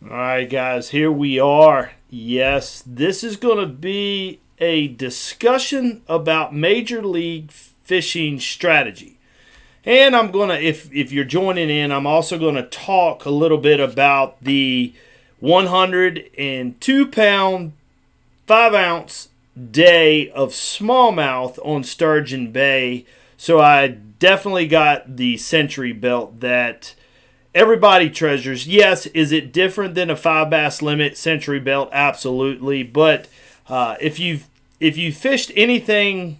All right, guys, here we are. Yes, this is going to be a discussion about Major League Fishing strategy. And I'm going to, if you're joining in, I'm also going to talk a little bit about the 102 pound, 5 ounce day of smallmouth on Sturgeon Bay. So I definitely got the century belt that everybody treasures. Yes, is it different than a 5 bass limit century belt? Absolutely. But if you've fished anything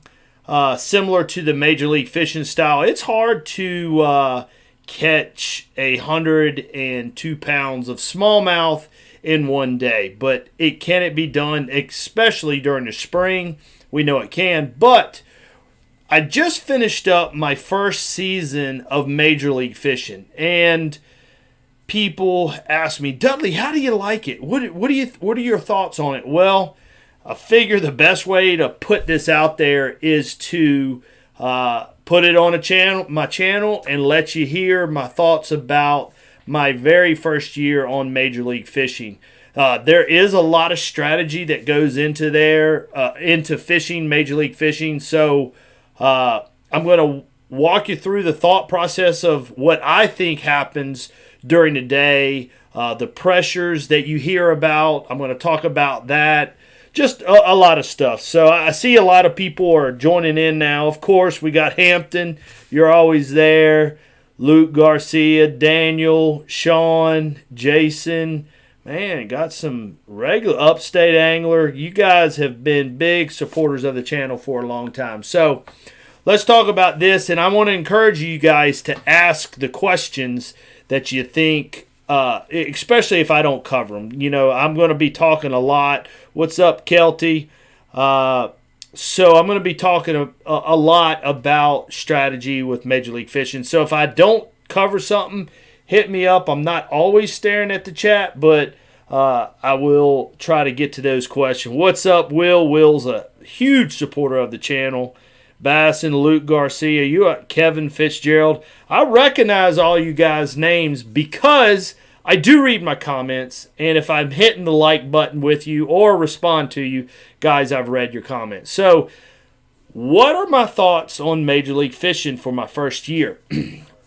similar to the Major League Fishing style, it's hard to catch 102 pounds of smallmouth in one day. But can it be done, especially during the spring? We know it can. But I just finished up my first season of Major League Fishing, and people ask me, Dudley, how do you like it? What are your thoughts on it? Well, I figure the best way to put this out there is to put it on my channel, and let you hear my thoughts about my very first year on Major League Fishing. There is a lot of strategy that goes into into fishing, Major League Fishing. So I'm going to walk you through the thought process of what I think happens during the day, the pressures that you hear about. I'm going to talk about that. Just a lot of stuff. So I see a lot of people are joining in now. Of course, we got Hampton. You're always there. Luke Garcia, Daniel, Sean, Jason. Man, got some regular upstate angler. You guys have been big supporters of the channel for a long time. So let's talk about this. And I want to encourage you guys to ask the questions that you think, especially if I don't cover them. You know, I'm going to be talking a lot. What's up, Kelty? So I'm going to be talking a lot about strategy with Major League Fishing. So if I don't cover something, hit me up. I'm not always staring at the chat, but I will try to get to those questions. What's up, Will? Will's a huge supporter of the channel. Bass and Luke Garcia. You are Kevin Fitzgerald. I recognize all you guys' names because I do read my comments, and if I'm hitting the like button with you or respond to you, guys, I've read your comments. So, what are my thoughts on Major League Fishing for my first year?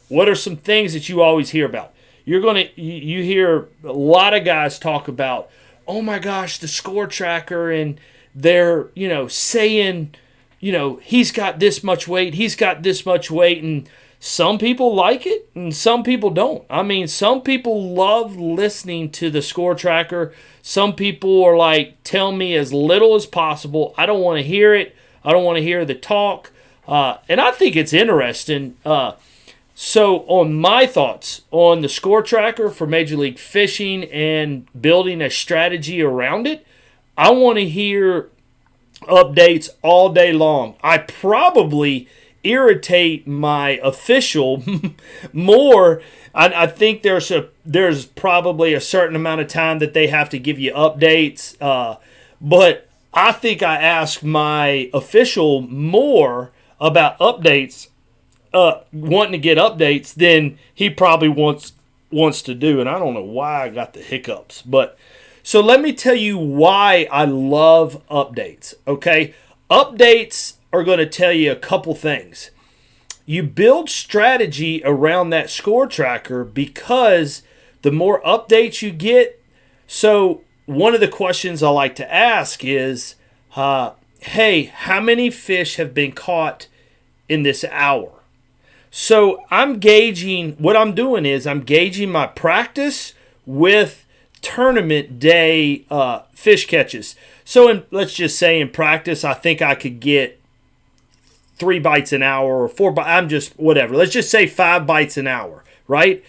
What are some things that you always hear about? You hear a lot of guys talk about, oh my gosh, the score tracker, and they're, saying, he's got this much weight, and some people like it and some people don't. I mean, some people love listening to the score tracker. Some people are like, tell me as little as possible. I don't want to hear it. I don't want to hear the talk. And I think it's interesting. So on my thoughts on the score tracker for Major League Fishing and building a strategy around it, I want to hear updates all day long. I probably irritate my official more. I think there's probably a certain amount of time that they have to give you updates, but I think I ask my official more about updates, wanting to get updates, than he probably wants to do. And I don't know why I got the hiccups, but so let me tell you why I love updates. Okay, updates are going to tell you a couple things. You build strategy around that score tracker because the more updates you get. So one of the questions I like to ask is, hey, how many fish have been caught in this hour? So what I'm doing is I'm gauging my practice with tournament day fish catches. So let's just say in practice, I think I could get 3 bites an hour or 4 bites. Whatever. Let's just say 5 bites an hour, right?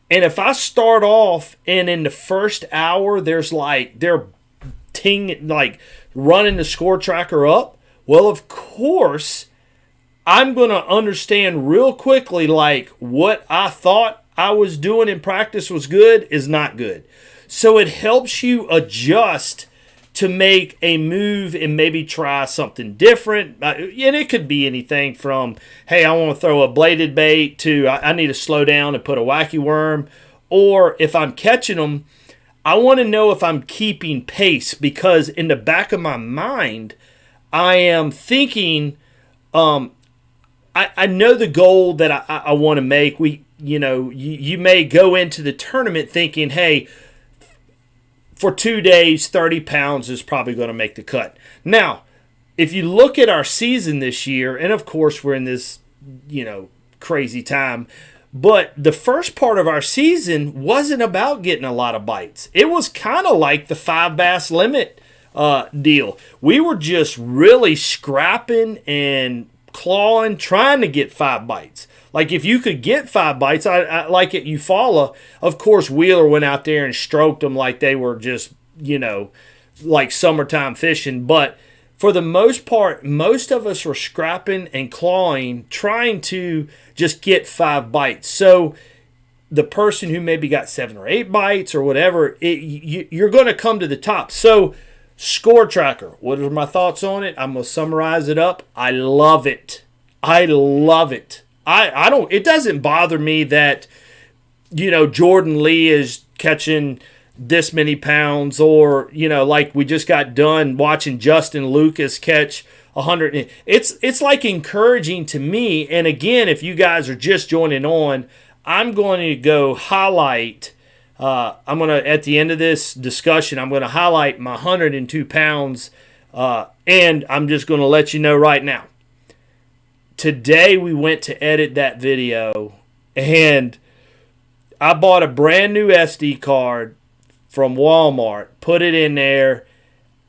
And if I start off and in the first hour, they're running the score tracker up, well, of course, I'm going to understand real quickly, what I thought I was doing in practice was good is not good. So it helps you adjust to make a move and maybe try something different. And it could be anything from, hey, I want to throw a bladed bait, to I need to slow down and put a wacky worm. Or if I'm catching them, I want to know if I'm keeping pace, because in the back of my mind, I am thinking, I know the goal that I want to make. You may go into the tournament thinking, hey, for 2 days, 30 pounds is probably going to make the cut. Now, if you look at our season this year, and of course we're in this, crazy time, but the first part of our season wasn't about getting a lot of bites. It was kind of like the 5 bass limit deal. We were just really scrapping and clawing, trying to get 5 bites. Like, if you could get 5 bites, I like at Eufaula, of course, Wheeler went out there and stroked them like they were just, like summertime fishing. But for the most part, most of us were scrapping and clawing, trying to just get 5 bites. So the person who maybe got 7 or 8 bites or whatever, you're going to come to the top. So score tracker, what are my thoughts on it? I'm going to summarize it up. I love it. I love it. I don't. It doesn't bother me that, Jordan Lee is catching this many pounds, or like we just got done watching Justin Lucas catch 100. It's like encouraging to me. And again, if you guys are just joining on, I'm going to go highlight. I'm going to, at the end of this discussion, I'm going to highlight my 102 pounds, and I'm just going to let you know right now. Today we went to edit that video, and I bought a brand new SD card from Walmart, put it in there.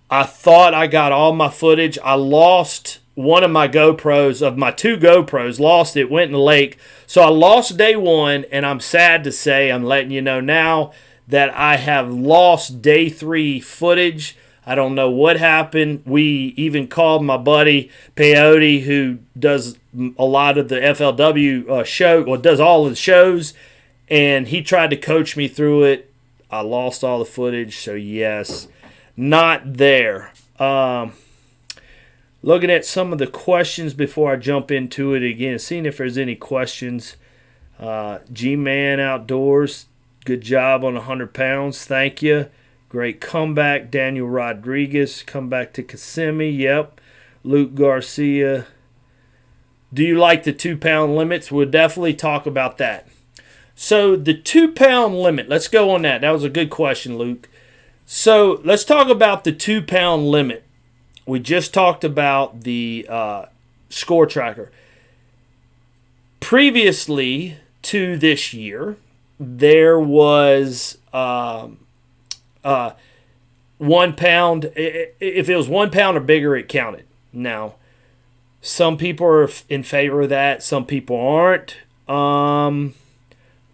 I thought I got all my footage. I lost one of my GoPros, of my 2 GoPros, lost it, went in the lake. So I lost day 1, and I'm sad to say, I'm letting you know now that I have lost day 3 footage. I don't know what happened. We even called my buddy Peyote, who does a lot of the FLW show, or does all of the shows, and he tried to coach me through it. I lost all the footage, so yes, not there. Looking at some of the questions before I jump into it again, seeing if there's any questions. G-Man Outdoors, good job on 100 pounds. Thank you. Great comeback. Daniel Rodriguez, comeback to Kissimmee. Yep. Luke Garcia. Do you like the 2-pound limits? We'll definitely talk about that. So the 2-pound limit, let's go on that. That was a good question, Luke. So let's talk about the 2-pound limit. We just talked about the score tracker. Previously to this year, there was 1 pound. If it was 1 pound or bigger, it counted. Now, some people are in favor of that. Some people aren't.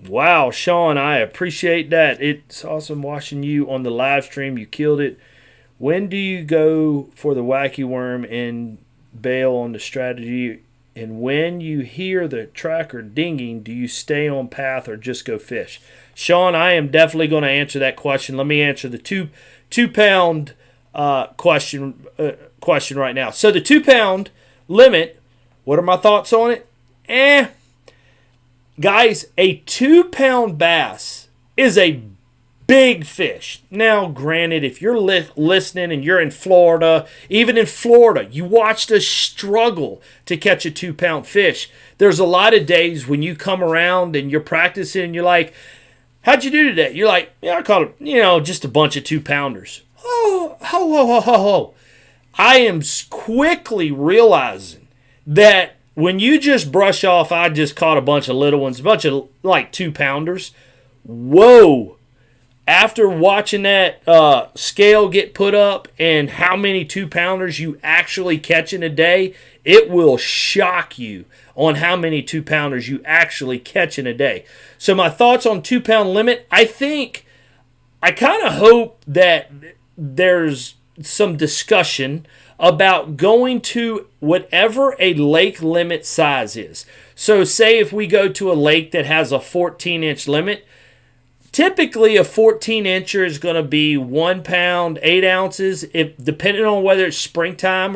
Wow, Sean, I appreciate that. It's awesome watching you on the live stream. You killed it. When do you go for the wacky worm and bail on the strategy? And when you hear the tracker dinging, do you stay on path or just go fish? Sean, I am definitely going to answer that question. Let me answer the two pound question right now. So the 2-pound limit, what are my thoughts on it? Guys, a 2-pound bass is a big fish. Now, granted, if you're listening and you're in Florida, even in Florida, you watched us struggle to catch a 2-pound fish. There's a lot of days when you come around and you're practicing and you're like, how'd you do today? You're like, yeah, I caught just a bunch of 2-pounders. Oh, ho, ho, ho, ho, ho. I am quickly realizing that when you just brush off, I just caught a bunch of little ones, a bunch of like 2-pounders. Whoa. After watching that scale get put up and how many 2-pounders you actually catch in a day, it will shock you on how many 2-pounders you actually catch in a day. So my thoughts on 2-pound limit, I kind of hope that there's some discussion about going to whatever a lake limit size is. So say if we go to a lake that has a 14-inch limit, typically a 14-incher is going to be 1 pound, 8 ounces, depending on whether it's springtime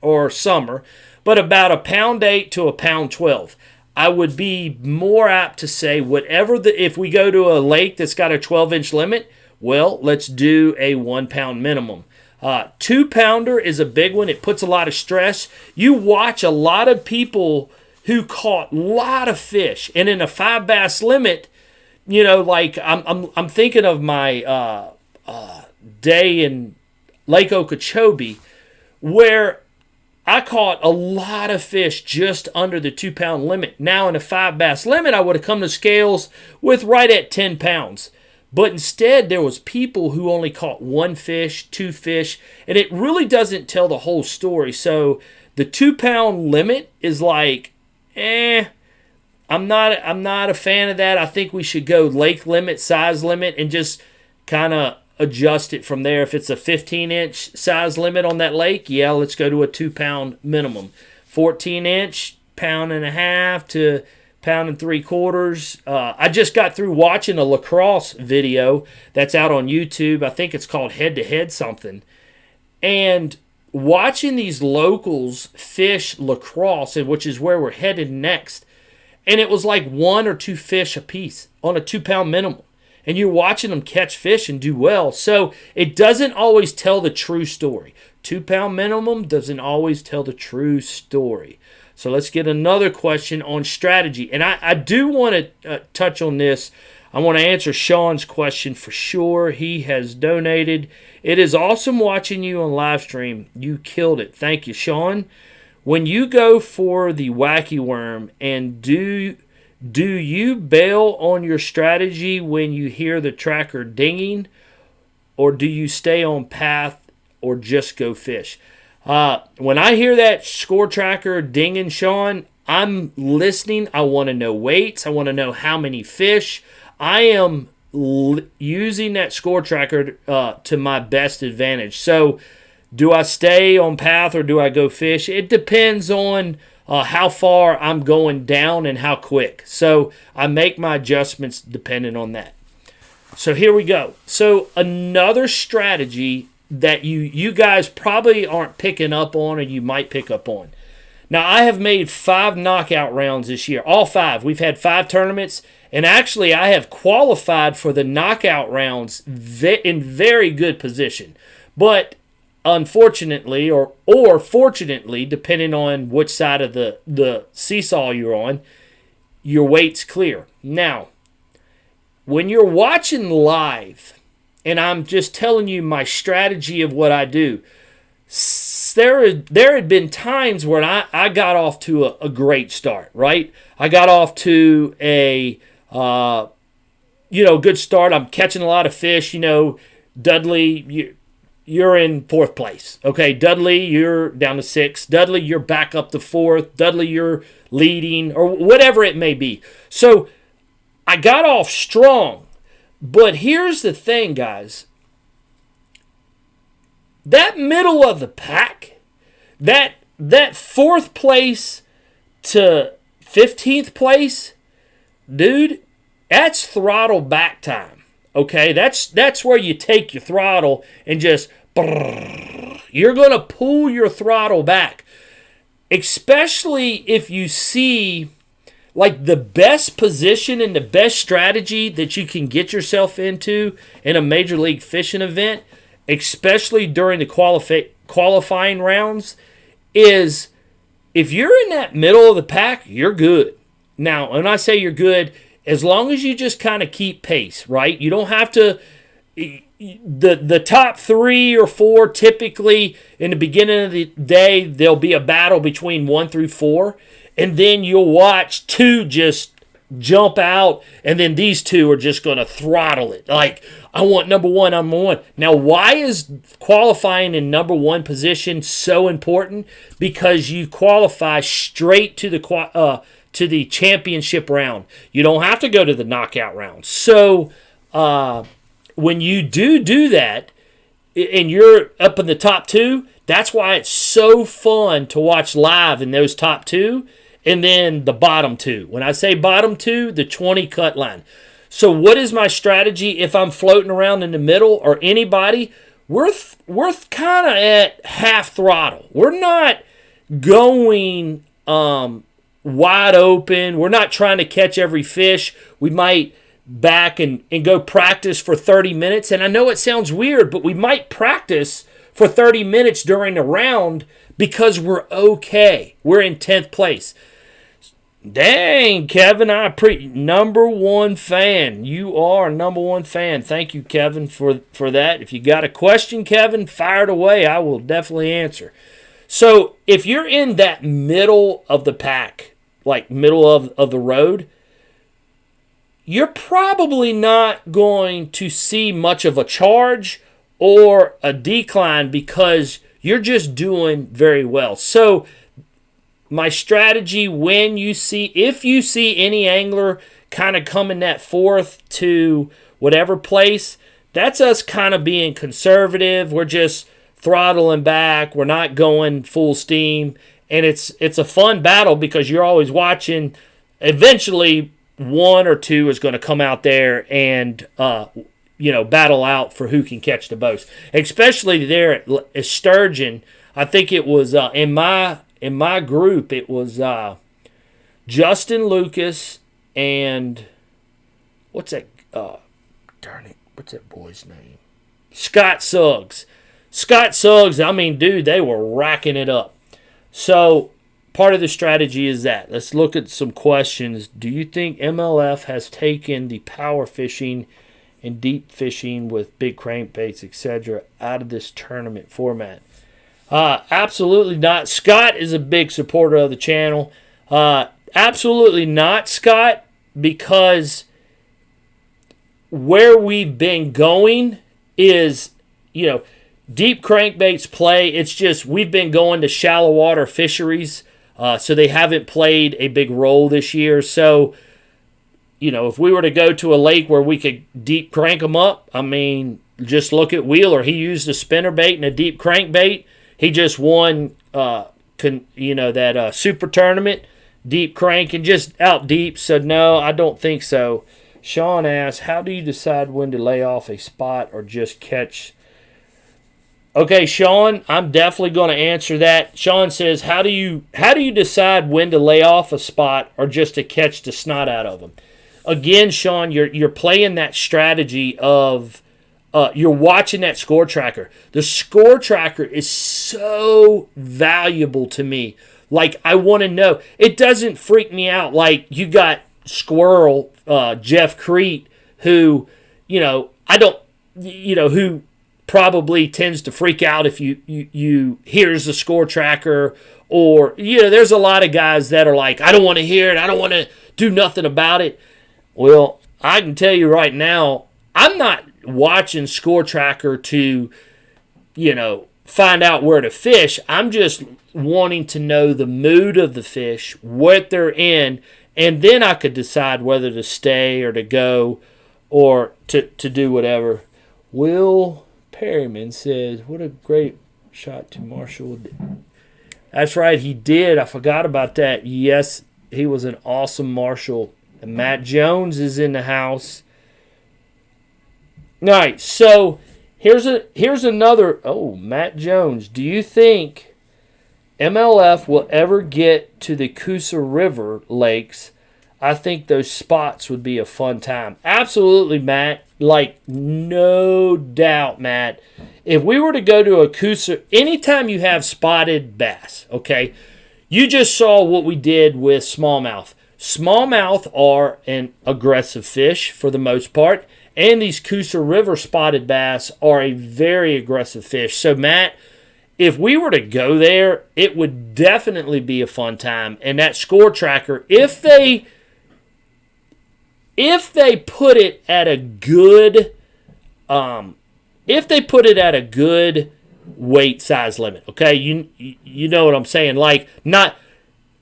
or summer, but about 1 pound 8 to 1 pound 12. I would be more apt to say if we go to a lake that's got a 12-inch limit, Well, let's do a 1 pound minimum. 2 pounder is a big one. It puts a lot of stress. You watch a lot of people who caught a lot of fish, and in a 5 bass limit, you know, like I'm thinking of my day in Lake Okeechobee, where I caught a lot of fish just under the 2 pound limit. Now in a 5 bass limit, I would have come to scales with right at 10 pounds. But instead, there was people who only caught 1 fish, 2 fish, and it really doesn't tell the whole story. So the 2 pound limit is like, I'm not a fan of that. I think we should go lake limit, size limit, and just kind of adjust it from there. If it's a 15-inch size limit on that lake, yeah, let's go to a 2 pound minimum. 14-inch, 1.5 pounds to 1.75 pounds. I just got through watching a lacrosse video that's out on YouTube. I think it's called Head to Head something. And watching these locals fish lacrosse, which is where we're headed next, and it was like 1 or 2 fish a piece on a 2 pound minimum. And you're watching them catch fish and do well. So it doesn't always tell the true story. 2 pound minimum doesn't always tell the true story. So let's get another question on strategy. And I do want to touch on this. I want to answer Sean's question for sure. He has donated. It is awesome watching you on live stream. You killed it. Thank you, Sean. When you go for the wacky worm, and do you bail on your strategy when you hear the tracker dinging, or do you stay on path or just go fish? When I hear that score tracker dinging, Sean, I'm listening. I want to know weights. I want to know how many fish. I am using that score tracker to my best advantage. So do I stay on path or do I go fish? It depends on how far I'm going down and how quick. So I make my adjustments depending on that. So here we go. So another strategy that you guys probably aren't picking up on, or you might pick up on. Now, I have made 5 knockout rounds this year. All 5. We've had 5 tournaments. And actually, I have qualified for the knockout rounds in very good position. But unfortunately, or fortunately, depending on which side of the seesaw you're on, your weight's clear. Now, when you're watching live, and I'm just telling you my strategy of what I do, there had been times where I got off to a great start, right? I got off to a good start. I'm catching a lot of fish. Dudley, you're in 4th place. Okay, Dudley, you're down to 6th. Dudley, you're back up to 4th. Dudley, you're leading, or whatever it may be. So I got off strong. But here's the thing, guys. That middle of the pack, that 4th place to 15th place, dude, that's throttle back time. Okay, that's where you take your throttle and just you're going to pull your throttle back. Especially if you see like the best position and the best strategy that you can get yourself into in a Major League Fishing event, especially during the qualifying rounds, is if you're in that middle of the pack, you're good. Now, when I say you're good, as long as you just kind of keep pace, right? You don't have to. The top 3 or 4, typically in the beginning of the day, there'll be a battle between 1 through 4. And then you'll watch 2 just jump out, and then these 2 are just going to throttle it. Like, I want number 1, number 1. Now, why is qualifying in number 1 position so important? Because you qualify straight to the championship round. You don't have to go to the knockout round. So, when you do that, and you're up in the top 2, that's why it's so fun to watch live in those top 2. And then the bottom 2. When I say bottom 2, the 20 cut line. So what is my strategy if I'm floating around in the middle, or anybody? We're kind of at half throttle. We're not going wide open. We're not trying to catch every fish. We might back and go practice for 30 minutes. And I know it sounds weird, but we might practice for 30 minutes during the round because we're okay. We're in 10th place. Dang, Kevin, number one fan. You are a number one fan. Thank you, Kevin, for that. If you got a question, Kevin, fire it away. I will definitely answer. So if you're in that middle of the pack, like middle of the road, you're probably not going to see much of a charge or a decline because you're just doing very well. So my strategy if you see any angler kind of coming that fourth to whatever place, that's us kind of being conservative. We're just throttling back. We're not going full steam. And it's a fun battle because you're always watching. Eventually, one or two is going to come out there and battle out for who can catch the most. Especially there at Sturgeon. I think it was in my group, it was Justin Lucas and what's that? What's that boy's name? Scott Suggs. Scott Suggs, I mean, dude, they were racking it up. So part of the strategy is that. Let's look at some questions. Do you think MLF has taken the power fishing and deep fishing with big crankbaits, etc., out of this tournament format? Absolutely not. Scott is a big supporter of the channel. Absolutely not, Scott, because where we've been going is, deep crankbaits play. It's just we've been going to shallow water fisheries, so they haven't played a big role this year. So, if we were to go to a lake where we could deep crank them up, I mean, just look at Wheeler. He used a spinnerbait and a deep crankbait. He just won, that super tournament, deep crank, and just out deep. So, no, I don't think so. Sean asks, how do you decide when to lay off a spot or just catch? Okay, Sean, I'm definitely going to answer that. Sean says, how do you decide when to lay off a spot or just to catch the snot out of them? Again, Sean, you're playing that strategy of you're watching that score tracker. The score tracker is so valuable to me. Like, I want to know. It doesn't freak me out. Like, you got Squirrel, Jeff Crete, who, who probably tends to freak out if you hears the score tracker. Or, there's a lot of guys that are like, I don't want to hear it. I don't want to do nothing about it. Well, I can tell you right now, I'm not watching score tracker to, find out where to fish. I'm just wanting to know the mood of the fish, what they're in, and then I could decide whether to stay or to go or to do whatever. Will Perryman says, what a great shot to Marshall. That's right, he did. I forgot about that. Yes, he was an awesome Marshall. And Matt Jones is in the house. All right, so here's another. Oh, Matt Jones. Do you think MLF will ever get to the Coosa River lakes? I think those spots would be a fun time. Absolutely, Matt. Like, no doubt, Matt. If we were to go to a Coosa, anytime you have spotted bass, okay, you just saw what we did with smallmouth. Smallmouth are an aggressive fish for the most part, and these Coosa River spotted bass are a very aggressive fish. So, Matt, if we were to go there, it would definitely be a fun time. And that score tracker, if they put it at a good, weight size limit, okay, you know what I'm saying, like not.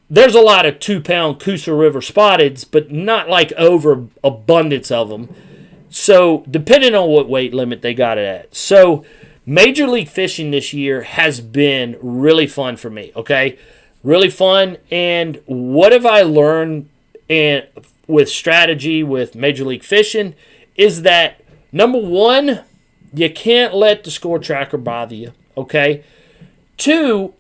There's a lot of 2-pound Coosa River spotteds, but not like overabundance of them. So, depending on what weight limit they got it at. So, Major League Fishing this year has been really fun for me, okay? Really fun. And what have I learned with strategy with Major League Fishing is that, number one, you can't let the score tracker bother you, okay? 2,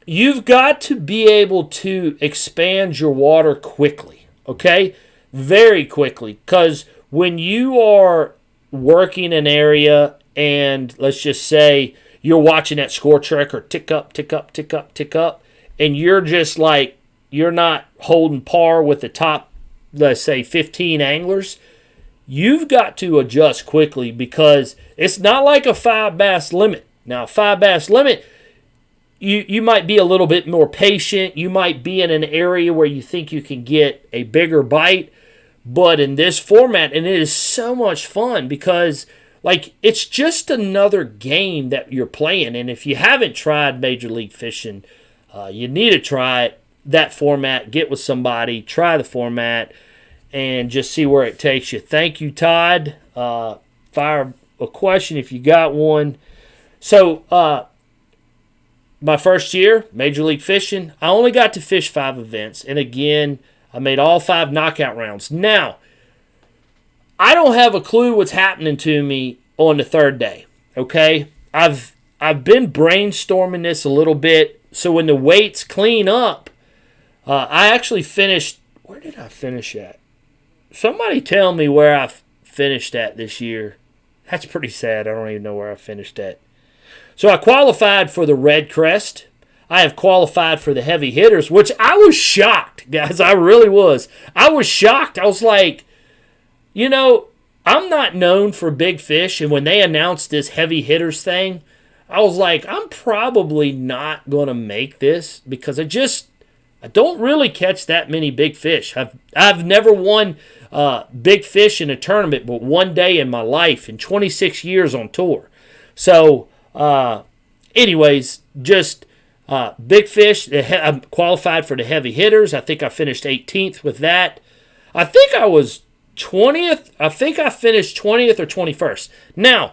you've got to be able to expand your water quickly, okay? Very quickly, because when you are working an area and let's just say you're watching that score tracker tick up, tick up, tick up, tick up, and you're just like, you're not holding par with the top, let's say 15 anglers, you've got to adjust quickly because it's not like a 5 bass limit. Now, 5 bass limit, you might be a little bit more patient. You might be in an area where you think you can get a bigger bite. But in this format, and it is so much fun because, like, it's just another game that you're playing. And if you haven't tried Major League Fishing, you need to try it, that format. Get with somebody, try the format, and just see where it takes you. Thank you, Todd. Fire a question if you got one. So, my first year, Major League Fishing, I only got to fish 5 events. And again, I made all 5 knockout rounds. Now, I don't have a clue what's happening to me on the 3rd day, okay? I've been brainstorming this a little bit, so when the weights clean up, I actually finished, where did I finish at? Somebody tell me where I finished at this year. That's pretty sad. I don't even know where I finished at. So I qualified for the Red Crest. I have qualified for the heavy hitters, which I was shocked, guys. I really was. I was shocked. I was like, you know, I'm not known for big fish. And when they announced this heavy hitters thing, I was like, I'm probably not going to make this because I don't really catch that many big fish. I've never won big fish in a tournament but one day in my life in 26 years on tour. So, anyways, just... big fish, I'm qualified for the heavy hitters. I think I finished 18th with that. I think I was 20th. I think I finished 20th or 21st. Now,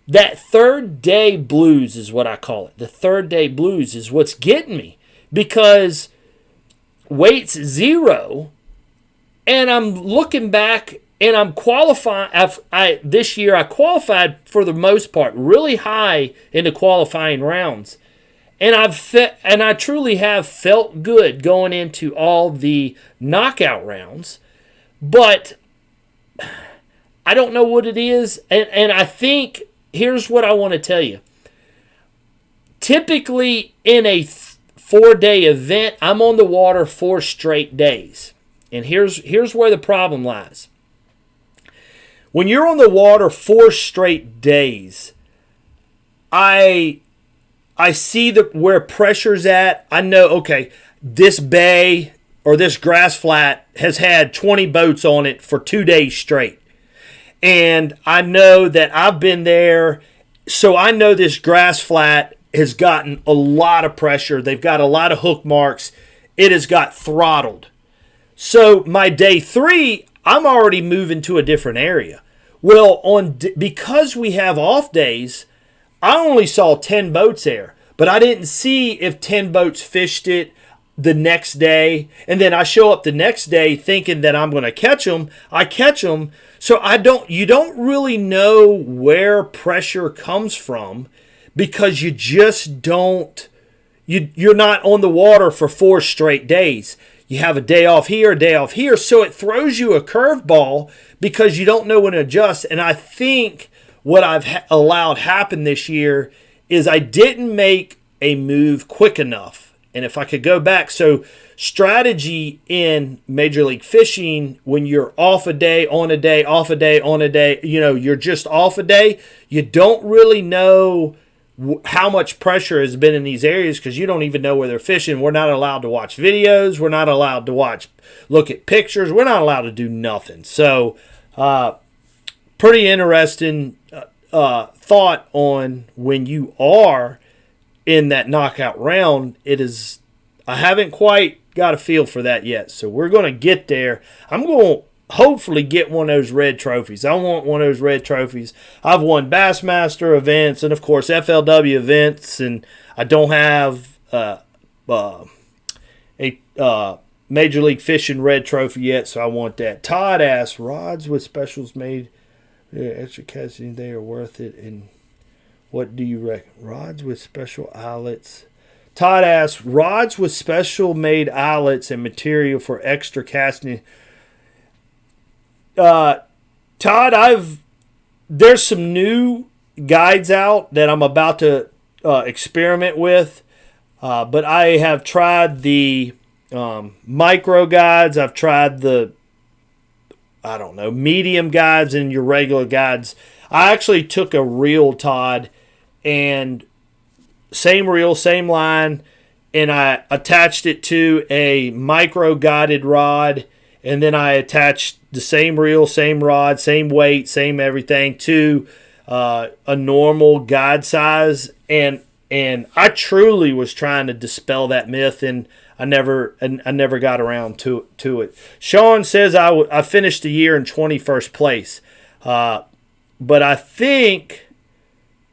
that 3rd day blues is what I call it. The 3rd day blues is what's getting me because weight's 0, and I'm looking back and I'm qualifying. This year I qualified for the most part really high in the qualifying rounds. And I truly have felt good going into all the knockout rounds, but I don't know what it is. And I think, here's what I want to tell you. Typically, in a 4-day event, I'm on the water 4 straight days. And here's where the problem lies. When you're on the water 4 straight days, I see where pressure's at. I know, okay, this bay or this grass flat has had 20 boats on it for 2 days straight. And I know that I've been there, so I know this grass flat has gotten a lot of pressure. They've got a lot of hook marks. It has got throttled. So my day 3, I'm already moving to a different area. Well, because we have off days, I only saw 10 boats there, but I didn't see if 10 boats fished it the next day. And then I show up the next day thinking that I'm going to catch them. I catch them. So you don't really know where pressure comes from because you just don't, you're not on the water for 4 straight days. You have a day off here, a day off here. So it throws you a curveball because you don't know when to adjust. And I think what I've allowed happen this year is I didn't make a move quick enough. And if I could go back, so strategy in Major League Fishing, when you're off a day, on a day, off a day, on a day, you're just off a day, you don't really know how much pressure has been in these areas because you don't even know where they're fishing. We're not allowed to watch videos. We're not allowed to look at pictures. We're not allowed to do nothing. So, pretty interesting thought on when you are in that knockout round. I haven't quite got a feel for that yet, so we're going to get there. I'm going to hopefully get one of those red trophies. I want one of those red trophies. I've won Bassmaster events and, of course, FLW events, and I don't have a Major League Fishing red trophy yet, so I want that. Todd asks, rods with specials made extra casting, they are worth it, and what do you reckon? Rods with special eyelets. Todd asks, rods with special made eyelets and material for extra casting. To Todd, there's some new guides out that I'm about to experiment with, but I have tried the micro guides. I've tried the, I don't know, medium guides and your regular guides. I actually took a reel, Todd, and same reel, same line, and I attached it to a micro guided rod, and then I attached the same reel, same rod, same weight, same everything to a normal guide size, and I truly was trying to dispel that myth, and I never got around to it. Sean says I finished the year in 21st place, but I think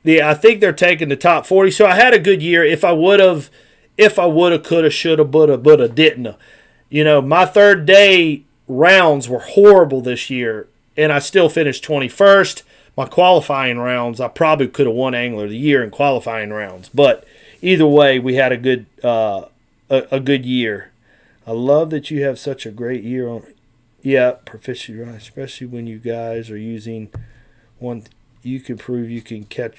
they're taking the top 40. So I had a good year. If I woulda, coulda, shoulda, woulda, didn't. You know, my third day rounds were horrible this year, and I still finished 21st. My qualifying rounds, I probably could have won Angler of the Year in qualifying rounds. But either way, we had a good year. I love that you have such a great year on. Yeah, Proficiency Rods, especially when you guys are using one. You can prove you can catch.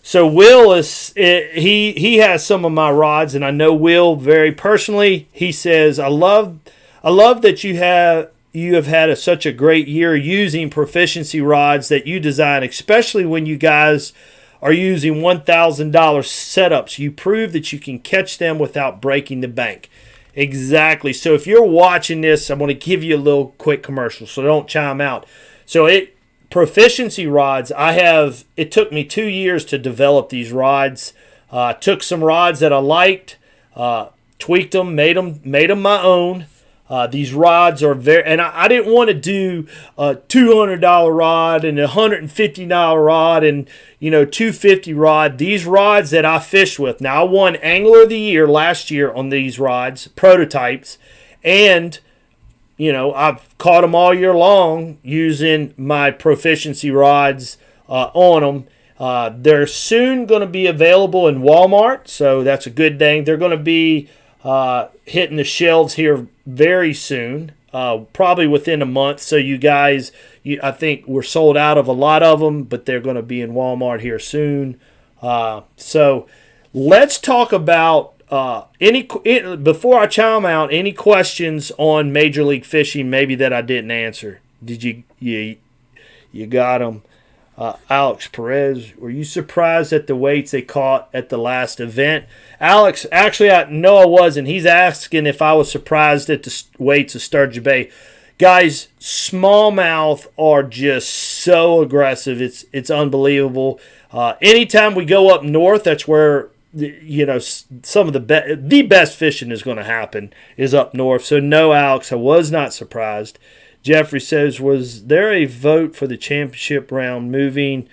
So Will he has some of my rods, and I know Will very personally. He says, I love that you have had such a great year using Proficiency rods that you design, especially when you guys are using $1,000 setups. You prove that you can catch them without breaking the bank. Exactly. So if you're watching this, I'm going to give you a little quick commercial, so don't chime out. So Proficiency rods, it took me 2 years to develop these rods. Took some rods that I liked, tweaked them, made them my own. These rods are and I didn't want to do a $200 rod and a $150 rod and $250 rod. These rods that I fished with. Now I won Angler of the Year last year on these rods, prototypes, and I've caught them all year long using my Proficiency rods on them. They're soon going to be available in Walmart, so that's a good thing. They're going to be hitting the shelves here very soon, probably within a month. So you guys, I think we're sold out of a lot of them, but they're going to be in Walmart here soon. So let's talk about before I chime out, any questions on Major League Fishing maybe that I didn't answer. Did you got them? Alex Perez, were you surprised at the weights they caught at the last event? Alex, actually, I wasn't. He's asking if I was surprised at the weights of Sturgeon Bay. Guys, smallmouth are just so aggressive. It's unbelievable. Anytime we go up north, that's where some of the best fishing is going to happen is up north. So no, Alex, I was not surprised. Jeffrey says, was there a vote for the championship round moving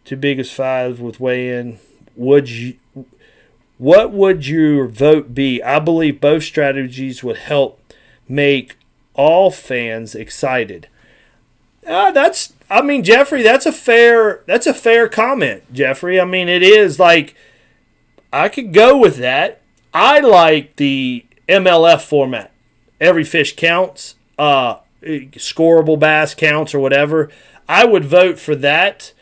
to biggest five with weigh-in? What would your vote be? I believe both strategies would help make all fans excited. Jeffrey, that's a fair comment, Jeffrey. I mean, it is like I could go with that. I like the MLF format. Every fish counts. Scoreable bass counts or whatever. I would vote for that.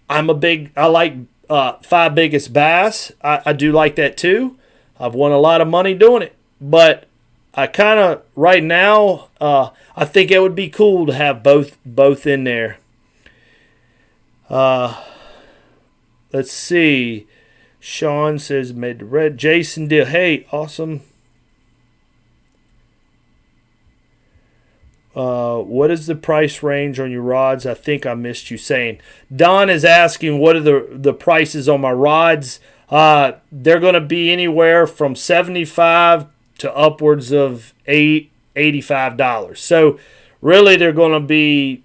I like 5 biggest bass. I do like that too. I've won a lot of money doing it. But I kind of, right now, I think it would be cool to have both in there. Let's see. Sean says, made the red. Jason did. Hey, awesome. What is the price range on your rods? I think I missed you saying. Don is asking what are the prices on my rods. They're going to be anywhere from $75 to upwards of $85. So really they're going to be,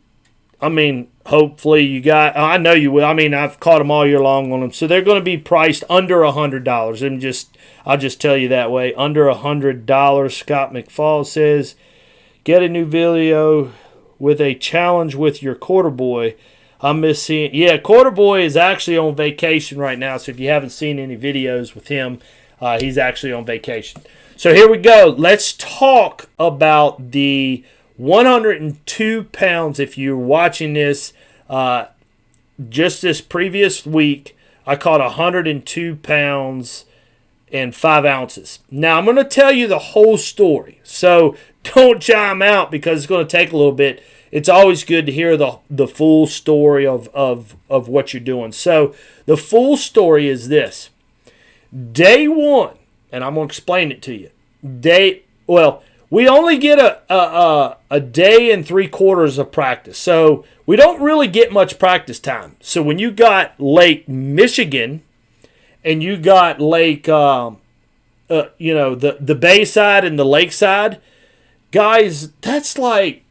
hopefully you got, I know you will. I've caught them all year long on them. So they're going to be priced under $100. I'll just tell you that way, under $100. Scott McFall says, get a new video with a challenge with your quarter boy. I miss seeing. Yeah, quarter boy is actually on vacation right now. So if you haven't seen any videos with him, he's actually on vacation. So here we go. Let's talk about the 102 pounds. If you're watching this, just this previous week, I caught 102 pounds and 5 ounces. Now, I'm going to tell you the whole story. So don't chime out because it's going to take a little bit. It's always good to hear the full story of what you're doing. So the full story is this. Day one, and I'm going to explain it to you. We only get a day and 3/4 of practice. So we don't really get much practice time. So when you got Lake Michigan and you got Lake, the Bayside and the Lakeside, guys, that's like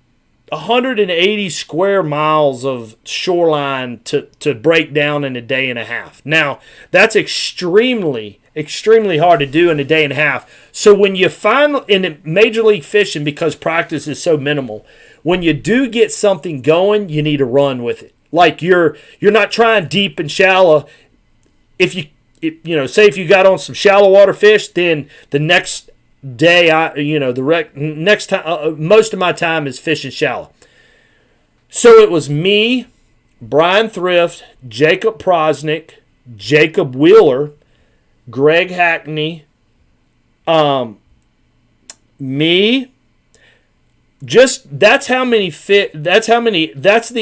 180 square miles of shoreline to break down in a day and a half. Now, that's extremely hard to do in a day and a half. So when you find in Major League Fishing, because practice is so minimal, when you do get something going, you need to run with it. Like you're not trying deep and shallow. If you got on some shallow water fish, then the next day, next time, most of my time is fishing shallow. So it was me, Brian Thrift, Jacob Prosnick, Jacob Wheeler, Greg Hackney, me. That's the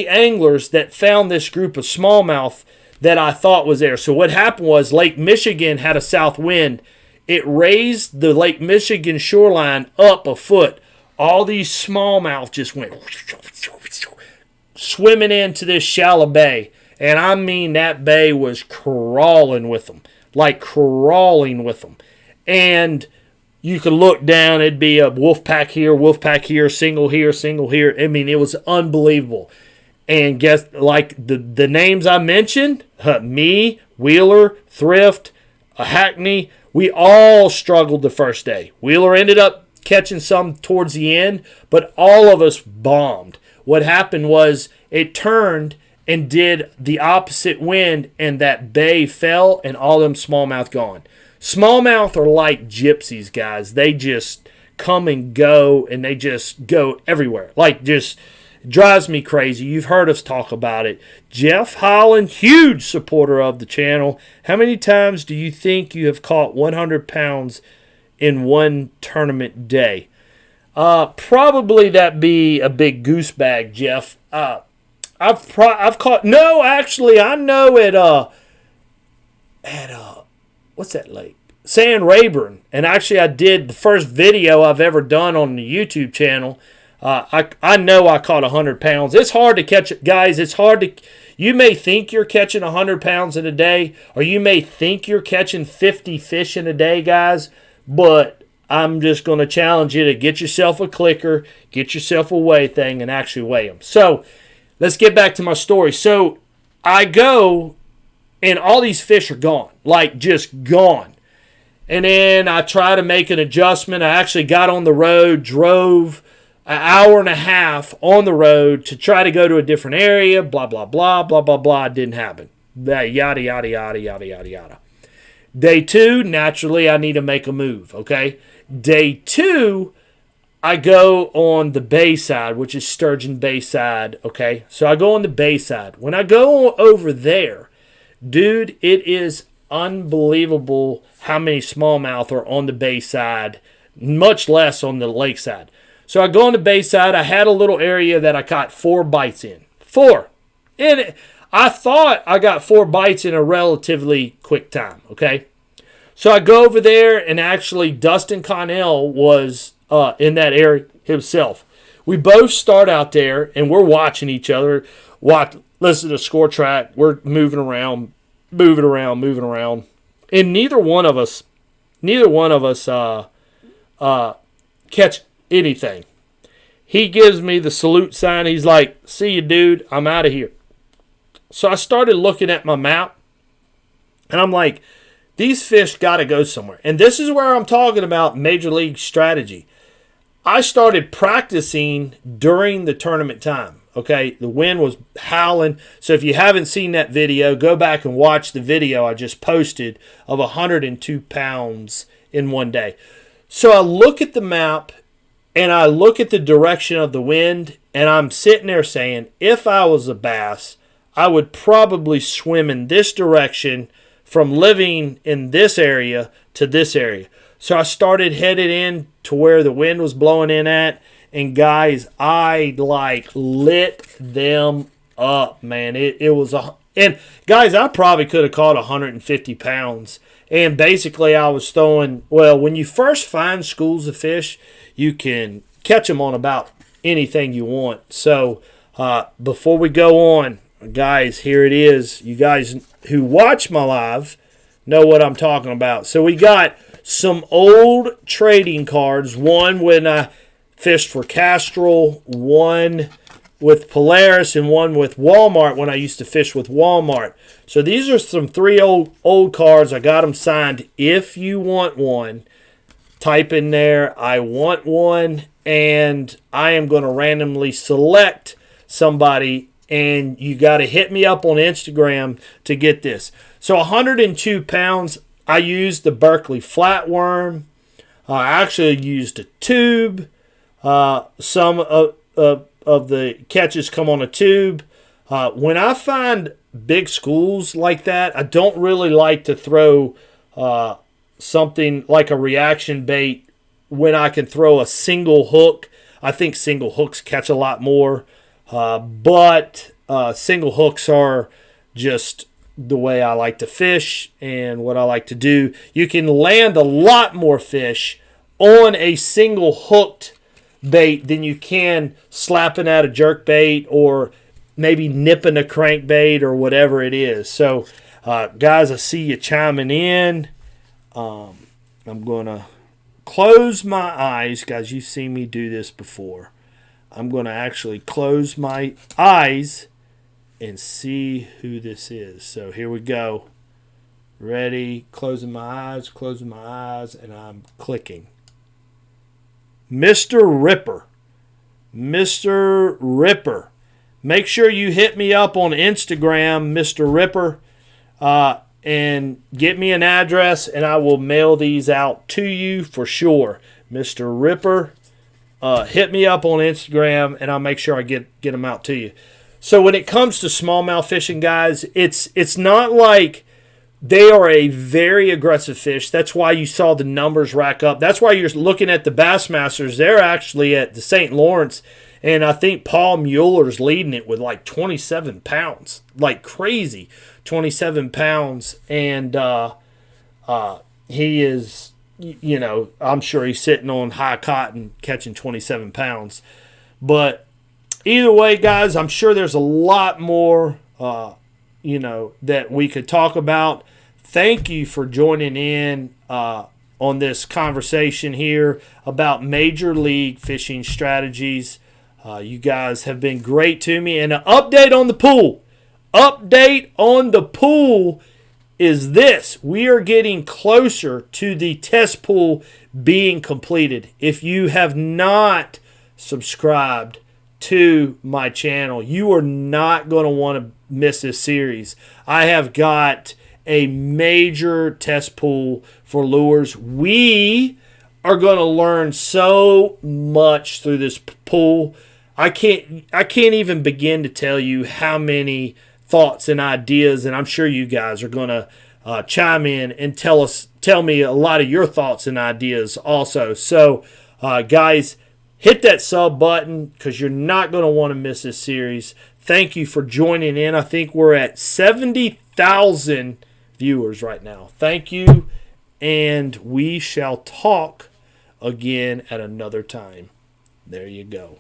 anglers that found this group of smallmouth that I thought was there. So what happened was Lake Michigan had a south wind. It raised the Lake Michigan shoreline up a foot. All these smallmouth just went swimming into this shallow bay. And I mean, that bay was crawling with them. Like crawling with them. And you could look down, it'd be a wolf pack here, single here. I mean, it was unbelievable. And guess, like the names I mentioned, me, Wheeler, Thrift, Hackney, we all struggled the first day. Wheeler ended up catching some towards the end, but all of us bombed. What happened was it turned and did the opposite wind, and that bay fell, and all them smallmouth gone. Smallmouth are like gypsies, guys. They just come and go, and they just go everywhere. Like, just drives me crazy. You've heard us talk about it. Jeff Holland, huge supporter of the channel. How many times do you think you have caught 100 pounds in one tournament day? Probably that'd be a big goose bag, Jeff. I've caught, no, actually, I know at what's that lake? Sand Rayburn. And actually, I did the first video I've ever done on the YouTube channel. I know I caught 100 pounds. It's hard to catch it, guys. It's hard to, you may think you're catching 100 pounds in a day, or you may think you're catching 50 fish in a day, guys, but I'm just going to challenge you to get yourself a clicker, get yourself a weigh thing, and actually weigh them. So, let's get back to my story. So, I go, and all these fish are gone. Like, just gone. And then I try to make an adjustment. I actually got on the road, drove an hour and a half on the road to try to go to a different area, blah, blah, blah, blah, blah, blah. It didn't happen. Yada, yada, yada, yada, yada, yada. Day two, naturally, I need to make a move, okay? Day two, I go on the Bayside, which is Sturgeon Bayside, okay? So I go on the Bayside. When I go over there, dude, it is unbelievable how many smallmouth are on the Bayside, much less on the Lakeside. So I go on the Bayside. I had a little area that I caught 4 bites in. 4. And I thought I got 4 bites in a relatively quick time, okay? So I go over there, and actually Dustin Connell was in that area himself. We both start out there, and we're watching each other. Listen to the score track. We're moving around. And neither one of us catch anything. He gives me the salute sign. He's like, "See you, dude. I'm out of here." So I started looking at my map, and I'm like, these fish got to go somewhere. And this is where I'm talking about Major League strategy. I started practicing during the tournament time. Okay, the wind was howling. So if you haven't seen that video, go back and watch the video I just posted of 102 pounds in one day. So I look at the map, and I look at the direction of the wind, and I'm sitting there saying, if I was a bass, I would probably swim in this direction from living in this area to this area. So I started headed in to where the wind was blowing in at, and guys, I like lit them up, man. It was and guys, I probably could have caught 150 pounds. And basically, I was throwing, well, when you first find schools of fish, you can catch them on about anything you want. So before we go on, guys, here it is. You guys who watch my live know what I'm talking about. So we got some old trading cards. One when I fished for Castrol, one with Polaris, and one with Walmart when I used to fish with Walmart. So these are some 3 old cards. I got them signed. If you want one, type in there, I want one, and I am going to randomly select somebody, and you got to hit me up on Instagram to get this. So 102 pounds, I used the Berkeley flatworm. I actually used a tube. Some of the catches come on a tube. When I find big schools like that, I don't really like to throw something like a reaction bait when I can throw a single hook. I think single hooks catch a lot more, but single hooks are just the way I like to fish and what I like to do. You can land a lot more fish on a single hooked bait than you can slapping out a jerk bait or maybe nipping a crankbait or whatever it is. So, guys, I see you chiming in. I'm going to close my eyes. Guys, you've seen me do this before. I'm going to actually close my eyes and see who this is. So here we go. Ready? Closing my eyes, and I'm clicking. Mr. Ripper. Mr. Ripper. Make sure you hit me up on Instagram, Mr. Ripper, and get me an address, and I will mail these out to you for sure. Mr. Ripper, hit me up on Instagram, and I'll make sure I get them out to you. So when it comes to smallmouth fishing, guys, it's not like they are a very aggressive fish. That's why you saw the numbers rack up. That's why you're looking at the Bassmasters. They're actually at the St. Lawrence, and I think Paul Mueller's leading it with like 27 pounds. Like crazy, 27 pounds. And he is, you know, I'm sure he's sitting on high cotton catching 27 pounds. But either way, guys, I'm sure there's a lot more, that we could talk about. Thank you for joining in on this conversation here about Major League Fishing strategies. You guys have been great to me. And an update on the pool. Update on the pool is this. We are getting closer to the test pool being completed. If you have not subscribed to my channel, you are not going to want to miss this series. I have got a major test pool for lures. We are going to learn so much through this pool. I can't even begin to tell you how many thoughts and ideas, and I'm sure you guys are going to chime in and tell me a lot of your thoughts and ideas also. So, guys, hit that sub button because you're not going to want to miss this series. Thank you for joining in. I think we're at 70,000 viewers right now. Thank you, and we shall talk again at another time. There you go.